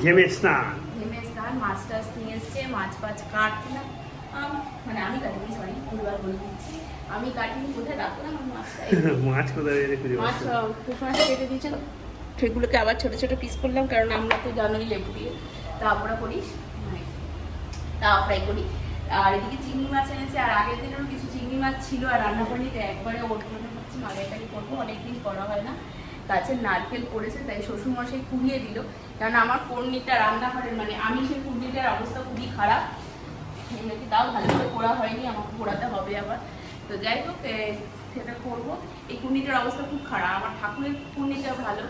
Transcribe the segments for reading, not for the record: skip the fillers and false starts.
ঘেমে স্নান। মাছ টাছ নিয়ে এসছে, মাছ ফাছ কাটলাম, মানে আমি কাটিনি, সরি ভুলবার বলে দিচ্ছি, আমি কাটিনি, কোথায় রাখলাম আমি মাছটা? মাছ কোথায় খুঁজে মাছ কুফাস কেটে দিয়েছেন, সেগুলোকে আবার ছোট ছোট পিস করলাম, কারণ আমরা তো জানোই লেবু দিয়ে তারপরে করিস, তা ফ্রাই করি। আর এদিকে চিংড়ি মাছ এনেছে, আর আগের দিনেরও কিছু চিংড়ি মাছ ছিল, আর রান্না করিনি, তো একবারে ওর মনে হচ্ছে মালাইকারি করবো, অনেকদিন করা হয় না। গাছের নারকেল পড়েছে, তাই শ্বশুরমশাই কুড়িয়ে দিল, কারণ আমার কর্নিটা রান্নাঘরের মানে আমি সেই কর্নিটার অবস্থা খুবই খারাপ, এমনি তাও ভালো করে করা হয়নি, আমাকে পোড়াতে হবে আবার। তো যাই হোক সেটা করবো। এই কুর্নিটার অবস্থা খুব খারাপ, আমার ঠাকুরের কুর্নিটা ভালো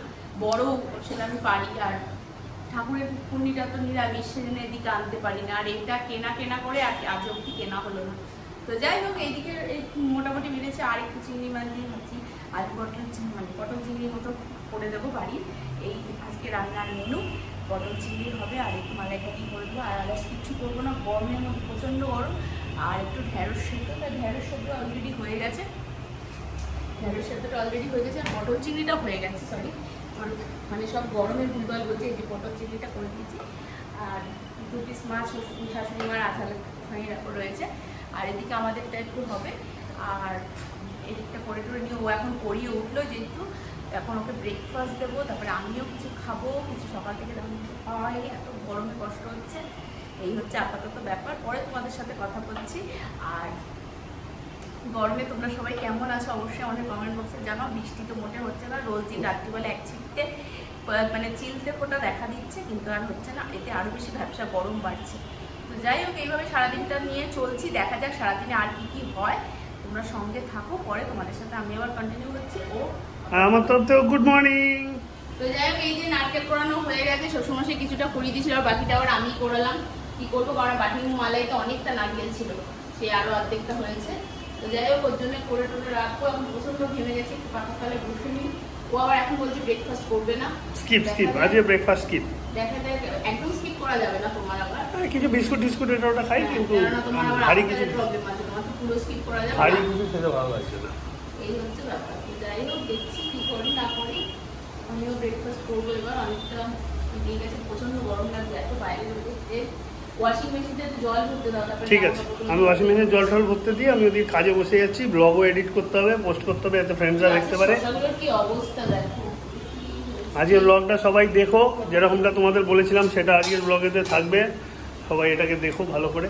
বড়, সেটা আমি পারি, আর ঠাকুরের কুর্নিটা তো নিরামিষ, সেদিন এদিকে আনতে পারি না, আর এটা কেনা কেনা করে আর আজ অব্দি কেনা হলো না। তো যাই হোক এইদিকে এই মোটামুটি মিলেছে, আর একটু চিংড়ি মাছ দিয়ে ভাবছি আলু পটল মানে পটল চিংড়ির মতো করে দেবো বাড়ির, এই আজকে রান্নার মেনু পটল চিংড়ি হবে, আর একটু মালাইকারি করে দেবো, আর আলাদা কিছু করবো না, গরমের মধ্যে প্রচণ্ড গরম। আর একটু ঢ্যাঁড়স সেদ্ধ, তা ঢ্যাঁড়স সেদ্ধ অলরেডি হয়ে গেছে, ঢ্যাঁড়স সেদ্ধটা অলরেডি হয়ে গেছে, আর পটল চিংড়িটা হয়ে গেছে, সরি মানে সব গরমের ভুলভাল বলছে, এই যে পটল চিংড়িটা করে দিয়েছি। আর 2 পিস মাছ শাশুড়ি মার আধার রয়েছে, আর এদিকে আমাদেরটা একটু হবে, আর এদিকটা করে টোরে নিয়ে ও এখন পড়িয়ে উঠলো, যেহেতু এখন ওকে ব্রেকফাস্ট দেবো, তারপরে আমিও কিছু খাবো, কিছু সকাল থেকে তেমন কিছু খাওয়া হয়নি, এত গরমে কষ্ট হচ্ছে। এই হচ্ছে আপাতত ব্যাপার, পরে তোমাদের সাথে কথা বলছি। আর গরমে তোমরা সবাই কেমন আছো অবশ্যই আমাদের কমেন্ট বক্সে জানাও। বৃষ্টি তো মোটে হচ্ছে না, রোজ দিন রাত্রিবেলা এক ছিটতে মানে চিলতে ফোটা দেখা দিচ্ছে, কিন্তু আর হচ্ছে না, এতে আরও বেশি ব্যবসা গরম বাড়ছে। তো যাই হোক এইভাবে সারাদিনটা নিয়ে চলছি, দেখা যাক সারাদিনে আর কি কি হয়, তোমরা সঙ্গে থাকো, পরে তোমাদের সাথে আমি আবার কন্টিনিউ করছি। ও আমার তরফ থেকে গুড মর্নিং। তো যাই হোক এই যে নারকেল কোড়ানো হয়ে গেছে, শ্বশুরমশাই কিছুটা করিয়ে দিয়েছিল, আর বাকিটা আবার আমি করলাম। কি করবো, কারণ বাটির মালাইতে অনেকটা নারকেল ছিল, সে আরও অর্ধেকটা হয়েছে। তো যাই হোক ওর জন্য করে টোরে রাখবো, এখন প্রচণ্ড ঘেমে গেছে, একটু পাখাতলে বসে নিই। ও আবার এখন বলছে ব্রেকফাস্ট করবে না, স্কিপ আজকে ব্রেকফাস্ট স্কিপ, দেখা যায় একদম স্কিপ করা যাবে না তোমার আবার, কিছু বিস্কুট টিস্কুট এটা ওটা খাই, কিন্তু তোমার আবার ভারী কিছু প্রবলেম আছে, তোমার তো পুরো স্কিপ করা যাবে ভারী না, কিছু খেতে ভালো লাগছে না। এই হচ্ছে ব্যাপার। তো যাই হোক দেখছি কি করি না করি, আমিও ব্রেকফাস্ট করবো এবার, অনেকটা দিয়ে গেছে, প্রচণ্ড গরম লাগছে, এত বাইরে বেরোতে। ওয়াশিং মেশিনতে জল ভরতে দাও, তারপরে ঠিক আছে, আমি ওয়াশিং মেশিনে জল টল ভরতে দিই, আমি ওদিকে কাজে বসে যাচ্ছি, ব্লগও এডিট করতে হবে, পোস্ট করতে হবে, যাতে ফ্রেন্ডসরা দেখতে পারে। শশাগুলোর কি অবস্থা দেখো, আজকের ব্লগটা সবাই দেখো, যেরকমটা তোমাদের বলেছিলাম সেটা আজকের ব্লগেতে থাকবে, সবাই এটাকে দেখো ভালো করে।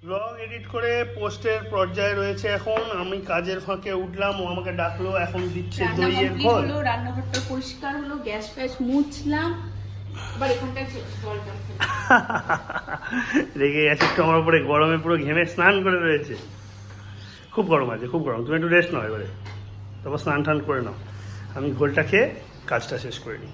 ব্লগ এডিট করে পোস্টের পর্যায়ে রয়েছে এখন, আমি কাজের ফাঁকে উঠলাম, ও আমাকে ডাকলো, এখন দিচ্ছে দইয়ের ঘোল। রান্নাঘরটা পরিষ্কার হলো, গ্যাস ফ্যাস মুছলাম, এবার এখানটা জলটা রেগে গেছে একটু আমার উপরে, গরমে পুরো ঘেমে স্নান করে রয়েছে, খুব গরম আছে, খুব গরম, তুমি একটু রেস্ট নাও এবারে, তারপর স্নান টান করে নাও, আমি ঘোলটা খেয়ে কাজটা শেষ করে নিই।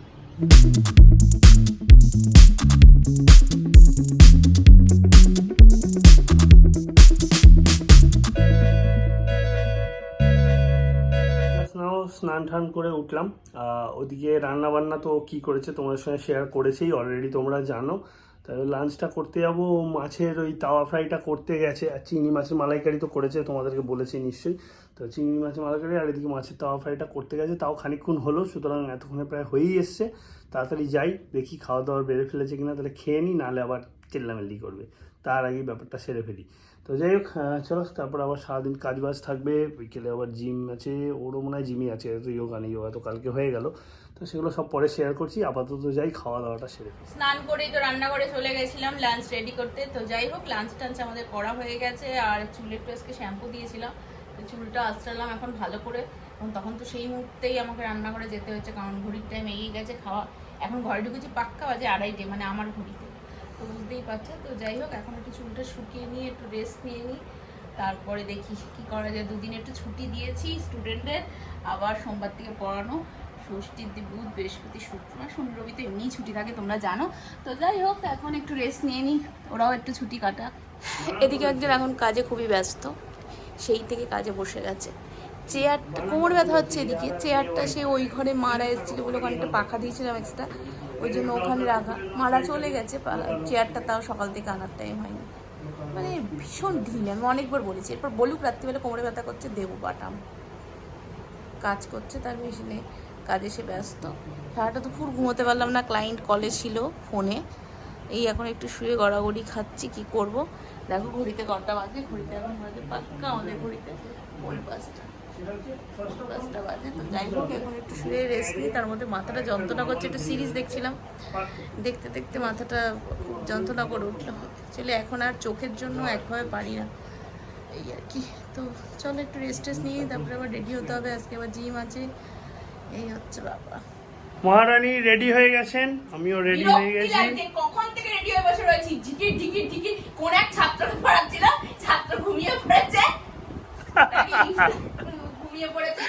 স্নান টান করে উঠলাম, ওদিকে রান্না বান্না তো কি করেছে তোমাদের সঙ্গে শেয়ার করেছেই অলরেডি, তোমরা জানো। তাই লাঞ্চটা করতে যাবো, মাছের ওই তাওয়া ফ্রাইটা করতে গেছে, আর চিংড়ি মাছের মালাইকারি তো করেছে, তোমাদেরকে বলেছি নিশ্চয়ই। তো চিংড়ি মাছের মালাইকারি আর এদিকে মাছের তাওয়া ফ্রাইটা করতে গেছে, তাও খানিকক্ষণ হলো, সুতরাং এতক্ষণে প্রায় হয়েই এসছে। তাড়াতাড়ি যাই, দেখি খাওয়া দাওয়ার বেড়ে ফেলেছে কিনা, তাহলে খেয়ে নিই, নাহলে আবার চেল্লামেল্লি করবে, তার আগেই ব্যাপারটা সেরে ফেলি। তো যাই হোক চলো, তারপর আবার সারাদিন কাজ বাজ থাকবে, বিকেলে আবার জিম আছে, ওরও মনে হয় জিমই আছে, তো যোগা নেই, যোগা তো কালকে হয়ে গেল। তো তো সেগুলো সব পরে শেয়ার করছি। আপাতত যাই খাওয়া দাওয়াটা সেরে। স্নান করেই তো রান্নাঘরে চলে গেছিলাম লাঞ্চ রেডি করতে। তো যাই হোক, লাঞ্চ টাঞ্চ আমাদের করা হয়ে গেছে। আর চুলের একটু আজকে শ্যাম্পু দিয়েছিলাম, তো চুলটা আঁচড়ালাম এখন ভালো করে। এবং তখন তো সেই মুহূর্তেই আমাকে রান্নাঘরে যেতে হচ্ছে, কারণ ঘড়ির টাইম এগিয়ে গেছে খাওয়া। এখন ঘরে ঢুকেছি পাক্কা বাজে 2:30, মানে আমার ঘড়িতে, তো বুঝতেই পারছো। তো যাই হোক, এখন একটু চুলটা শুকিয়ে নিয়ে একটু রেস্ট নিয়ে নিই, তারপরে দেখি কি করা যায়। দুদিন একটু ছুটি দিয়েছি স্টুডেন্টদের, আবার সোমবার থেকে পড়ানো, ষষ্ঠীর দিন বুধ বৃহস্পতি শুক্র, শনি রবি তো এমনিই ছুটি থাকে তোমরা জানো। তো যাই হোক, এখন একটু রেস্ট নিয়ে নিই, ওরাও একটু ছুটি কাটা। এদিকে একজন এখন কাজে খুবই ব্যস্ত, সেই থেকে কাজে বসে গেছে। চেয়ারটা, কোমর ব্যথা হচ্ছে এদিকে, চেয়ারটা সে ওই ঘরে মারা এসেছিল বলে ওখানটা পাখা দিয়েছিলাম এক্সট্রা, ওই জন্য ওখানে রাখা। মারা চলে গেছে, চেয়ারটা তাও সকাল থেকে আনার টাইম হয়নি। মানে ভীষণ ঢিল, আমি অনেকবার বলেছি। এরপর বলুক রাত্রিবেলা কোমরে ব্যথা করছে, দেবো বাটাম। কাজ করছে তার মেশিনে, কাজে সে ব্যস্ত। সারাটা দুপুর ঘুমোতে পারলাম না, ক্লায়েন্ট কলে ছিল ফোনে। এই এখন একটু শুয়ে গড়াগড়ি খাচ্ছি, কি করব। দেখো ঘড়িতে কটা বাজে, ঘড়িতে এখন বাজে পাক্কা আমাদের ঘড়িতে 5:30 বাজে। তো যাই হোক, এখন একটু শুয়ে রেস্ট নিই। তার মধ্যে মাথাটা যন্ত্রণা করছে, একটু সিরিজ দেখছিলাম, দেখতে দেখতে মাথাটা খুব যন্ত্রণা করে উঠলো। অ্যাকচুয়ালি এখন আর চোখের জন্য একভাবে পারি না, এই আর কি। তো চলো একটু রেস্ট নিয়ে তারপরে আবার রেডি হতে হবে, আজকে আবার জিম আছে। এই হচ্ছে বাবা। মহারানী রেডি হয়ে গেছেন, আমিও রেডি হয়ে গেছি। কখন থেকে রেডি হয়ে বসে রয়েছি, টিকিট টিকিট টিকিট। কোন এক ছাত্রকে পড়াচ্ছিলাম, ছাত্র ঘুমিয়ে পড়েছে, ঘুমিয়ে পড়েছে,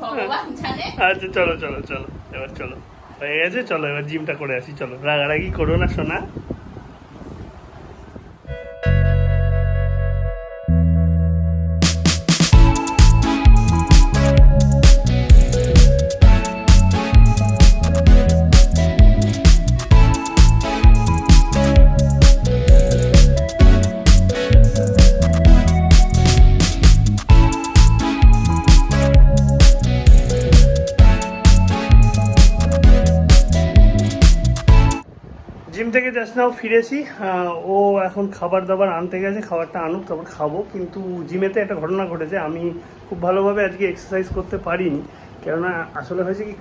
ভগবান জানে। আচ্ছা চলো চলো চলো, এবার চলো, হয়ে গেছে, চলো এবার জিমটা করে আসি। চলো, রাগারাগি করো না সোনা। জিম থেকে জাস্ট নাও ফিরেছি। ও এখন খাবার দাবার আনতে গেছে, খাবারটা আনুক তারপর খাবো। কিন্তু জিমেতে একটা ঘটনা ঘটেছে, আমি খুব ভালোভাবে আজকে এক্সারসাইজ করতে পারিনি। কেননা আসলে হয়েছে কি,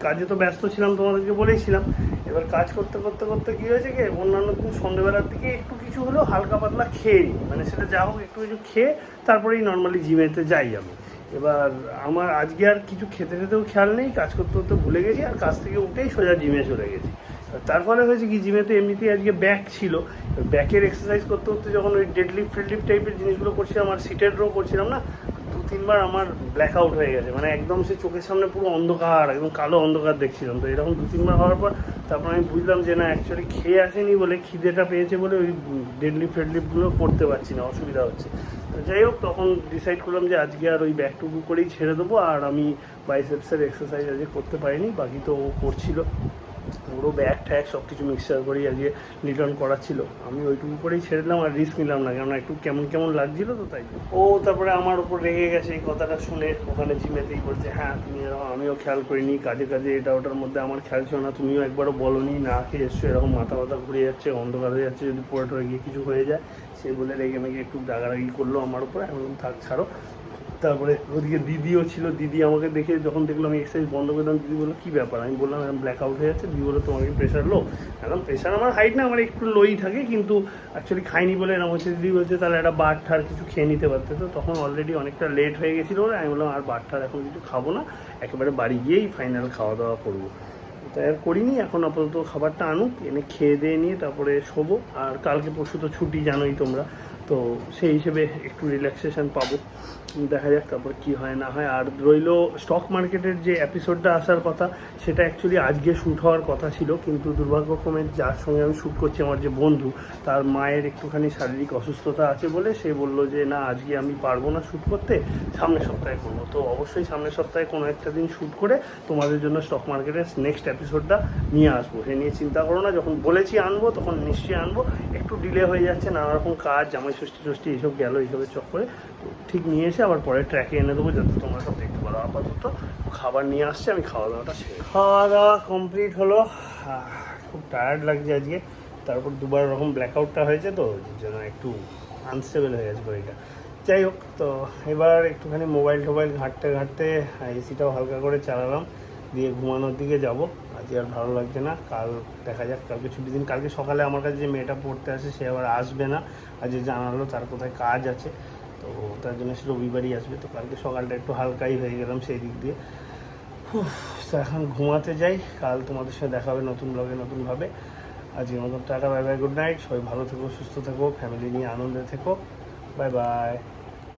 কাজে তো ব্যস্ত ছিলাম, তোমাদেরকে বলেইছিলাম। এবার কাজ করতে করতে করতে কী হয়েছে কি, অন্যান্য দিন সন্ধ্যেবেলার দিকে একটু কিছু হলেও হালকা পাতলা খেয়ে নিই, মানে সেটা যা হোক একটু কিছু খেয়ে তারপরেই নর্মালি জিমেতে যাই আমি। এবার আমার আজকে আর কিছু খেতে খেতেও খেয়াল নেই, কাজ করতে করতে ভুলে গেছি, আর কাজ থেকে উঠেই সোজা জিমে চলে গেছি। তার ফলে হয়েছে কি, জিমেতে এমনিতেই আজকে ব্যাক ছিল, ব্যাকের এক্সারসাইজ করতে করতে যখন ওই ডেডলিফট ফিল্ডলিফট টাইপের জিনিসগুলো করছিলাম, আর সিটেড রো করছিলাম না, 2-3 বার আমার ব্ল্যাক আউট হয়ে গেছে। মানে একদম সে চোখের সামনে পুরো অন্ধকার, একদম কালো অন্ধকার দেখছিলাম। তো এরকম 2-3 বার হওয়ার পর তারপর আমি বুঝলাম যে না, অ্যাকচুয়ালি খেয়ে আসেনি বলে, খিদেটা পেয়েছে বলে ওই ডেডলিফট ফেডলিফটগুলো করতে পারছি না, অসুবিধা হচ্ছে। তো যাই হোক, তখন ডিসাইড করলাম যে আজকে আর ওই ব্যাকটুকু করেই ছেড়ে দেবো। আর আমি বাইসেপসের এক্সারসাইজ আজকে করতে পারিনি, বাকি তো ও করছিল। পুরো ব্যাগ ট্যাগ সব কিছু মিক্সচার করেই আজকে রিটার্ন করা ছিল। আমি ওইটুকু করেই ছেড়ে দিলাম, আর রিস্ক নিলাম না, কেননা একটু কেমন কেমন লাগছিল। তো তাই ও তারপরে আমার উপর রেগে গেছে এই কথাটা শুনে, ওখানে জিমেতেই বলছে হ্যাঁ তুমি এরকম, আমিও খেয়াল করিনি, কাজে কাজে এটা ওটার মধ্যে আমার খেয়াল ছিল না, তুমিও একবারও বলোনি, না খেয়ে এসছো, এরকম মাথা ঘুরে যাচ্ছে, অন্ধকার হয়ে যাচ্ছে, যদি পড়ে টরে গিয়ে কিছু হয়ে যায়। সে বলে রেগে মেগে একটু রাগারাগি করলো আমার উপরে। আমি বললাম থাক ছাড়ো। তারপরে ওদিকে দিদিও ছিল, দিদি আমাকে দেখে যখন দেখলাম আমি এক্সারসাইজ বন্ধ করে দিলাম, দিদি বললো কী ব্যাপার। আমি বললাম এরকম ব্ল্যাক আউট হয়ে যাচ্ছে। দিদি বললো তোমাকে প্রেশার লো। এখন প্রেশার আমার হাইট না, আমার একটু লোই থাকে, কিন্তু অ্যাকচুয়ালি খাইনি বলে এরকম হচ্ছে। দিদি বলছে তাহলে একটা বার ঠার কিছু খেয়ে নিতে পারতে। তো তখন অলরেডি অনেকটা লেট হয়ে গেছিলো বলে আমি বললাম আর বার ঠার এখন কিছু খাবো না, একেবারে বাড়ি গিয়েই ফাইনাল খাওয়া দাওয়া করবো। তাই আর করিনি। এখন আপাতত খাবারটা আনুক, এনে খেয়ে দিয়ে নিয়ে তারপরে শোবো। আর কালকে পরশু তো ছুটি জানোই তোমরা, তো সেই হিসেবে একটু রিল্যাক্সেশন পাবো। দেখা যাক তারপর কি হয় না হয়। আর রইল স্টক মার্কেটের যে এপিসোডটা আসার কথা, সেটা অ্যাকচুয়ালি আজকে শ্যুট হওয়ার কথা ছিল, কিন্তু দুর্ভাগ্যক্রমে যার সঙ্গে আমি শ্যুট করছি, আমার যে বন্ধু, তার মায়ের একটুখানি শারীরিক অসুস্থতা আছে বলে সে বলল যে না আজকে আমি পারবো না শ্যুট করতে, সামনের সপ্তাহে করবো। তো অবশ্যই সামনের সপ্তাহে কোনো একটা দিন শ্যুট করে তোমাদের জন্য স্টক মার্কেটের নেক্সট এপিসোডটা নিয়ে আসবো। সে নিয়ে চিন্তা করো না, যখন বলেছি আনবো তখন নিশ্চয়ই আনবো। একটু ডিলে হয়ে যাচ্ছে, নানা রকম কাজ, জামাই ষষ্ঠী ষষ্ঠী এইসব গেল, এইসবের চক্করে। তো ঠিক নিয়ে এসে আবার পরে ট্র্যাকে এনে দেবো, যাতে তোমরা সব দেখতে পারো। আপাতত খাবার নিয়ে আসছে, আমি খাওয়া দাওয়াটা শেষ। খাওয়া দাওয়া কমপ্লিট হলো, খুব টায়ার্ড লাগছে আজকে। তারপর দুবার রকম ব্ল্যাকআউটটা হয়েছে, তো যেন একটু আনস্টেবল হয়ে গেছে বডিটা। যাই হোক, তো এবার একটুখানি মোবাইল টোবাইল ঘাঁটতে ঘাঁটতে এসিটাও হালকা করে চালালাম, দিয়ে ঘুমানোর দিকে যাব। আজকে আর ভালো লাগছে না, কাল দেখা যাক, কালকে ছুটির দিন। কালকে সকালে আমার কাছে যে মেয়েটা পড়তে আসে সে আবার আসবে না, আজ জানালো তার কোথায় কাজ আছে, তো তার জন্য সে রবিবারই আসবে। তো কালকে সকালটা একটু হালকাই হয়ে গেলাম সেই দিক দিয়ে। তো এখন ঘুমাতে যাই, কাল তোমাদের সাথে দেখা হবে নতুন ব্লগে নতুনভাবে। আজকের মতন tata, bye bye, good night. সবাই ভালো থেকো, সুস্থ থেকো, ফ্যামিলি নিয়ে আনন্দে থেকো, বাই বাই।